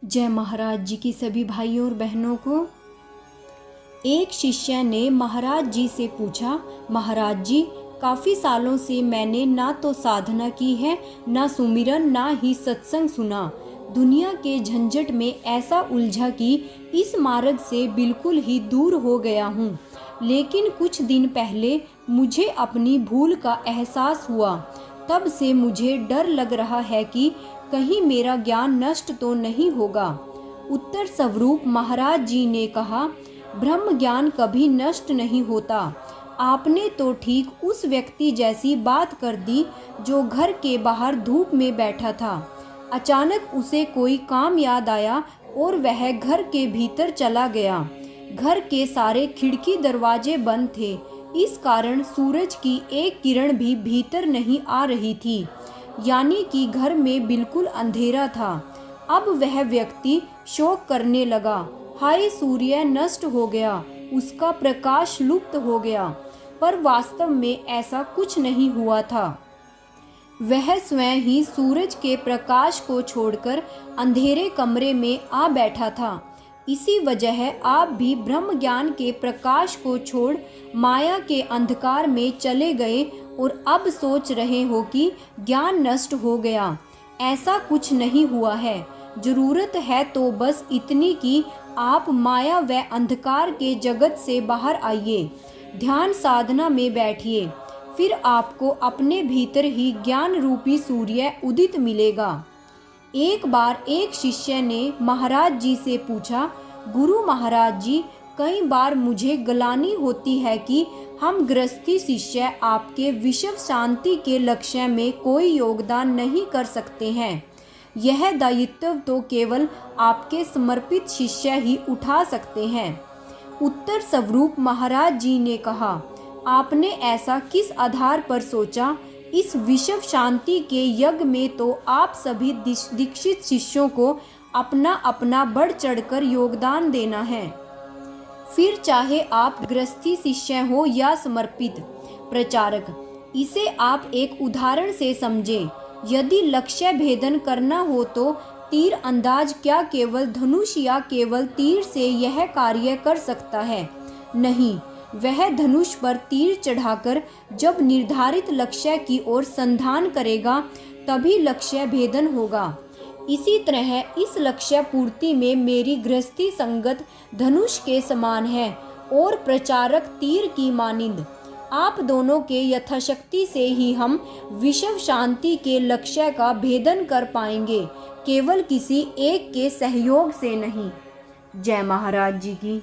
जय महाराज जी की सभी भाइयों और बहनों को। एक शिष्य ने महाराज जी से पूछा, महाराज जी, काफ़ी सालों से मैंने ना तो साधना की है, ना सुमिरन, ना ही सत्संग सुना। दुनिया के झंझट में ऐसा उलझा कि इस मार्ग से बिल्कुल ही दूर हो गया हूँ। लेकिन कुछ दिन पहले मुझे अपनी भूल का एहसास हुआ। तब से मुझे डर लग रहा है कि कहीं मेरा ज्ञान नष्ट तो नहीं होगा। उत्तर स्वरूप महाराज जी ने कहा, ब्रह्म ज्ञान कभी नष्ट नहीं होता। आपने तो ठीक उस व्यक्ति जैसी बात कर दी जो घर के बाहर धूप में बैठा था। अचानक उसे कोई काम याद आया और वह घर के भीतर चला गया। घर के सारे खिड़की दरवाजे बंद थे, इस कारण सूरज की एक किरण भी भीतर नहीं आ रही थी, यानी कि घर में बिल्कुल अंधेरा था। अब वह व्यक्ति शोक करने लगा, हाय सूर्य नष्ट हो गया, उसका प्रकाश लुप्त हो गया। पर वास्तव में ऐसा कुछ नहीं हुआ था। वह स्वयं ही सूरज के प्रकाश को छोड़कर अंधेरे कमरे में आ बैठा था। इसी वजह आप भी ब्रह्म ज्ञान के प्रकाश को छोड़ माया के अंधकार में चले गए और अब सोच रहे हो कि ज्ञान नष्ट हो गया। ऐसा कुछ नहीं हुआ है। जरूरत है तो बस इतनी कि आप माया व अंधकार के जगत से बाहर आइए, ध्यान साधना में बैठिए, फिर आपको अपने भीतर ही ज्ञान रूपी सूर्य उदित मिलेगा। एक बार एक शिष्य ने महाराज जी से पूछा, गुरु महाराज जी, कई बार मुझे ग्लानि होती है कि हम गृहस्थी शिष्य आपके विश्व शांति के लक्ष्य में कोई योगदान नहीं कर सकते हैं। यह दायित्व तो केवल आपके समर्पित शिष्य ही उठा सकते हैं। उत्तर स्वरूप महाराज जी ने कहा, आपने ऐसा किस आधार पर सोचा? इस विश्व शांति के यज्ञ में तो आप सभी दीक्षित शिष्यों को अपना अपना बढ़ चढ़कर योगदान देना है। फिर चाहे आप गृहस्थी शिष्य हो या समर्पित प्रचारक। इसे आप एक उदाहरण से समझें। यदि लक्ष्य भेदन करना हो तो तीर अंदाज क्या केवल धनुष या केवल तीर से यह कार्य कर सकता है? नहीं, वह धनुष पर तीर चढ़ाकर जब निर्धारित लक्ष्य की ओर संधान करेगा तभी लक्ष्य भेदन होगा। इसी तरह इस लक्ष्य पूर्ति में मेरी गृहस्थी संगत धनुष के समान है और प्रचारक तीर की मानिंद। आप दोनों के यथाशक्ति से ही हम विश्व शांति के लक्ष्य का भेदन कर पाएंगे, केवल किसी एक के सहयोग से नहीं। जय महाराज जी की।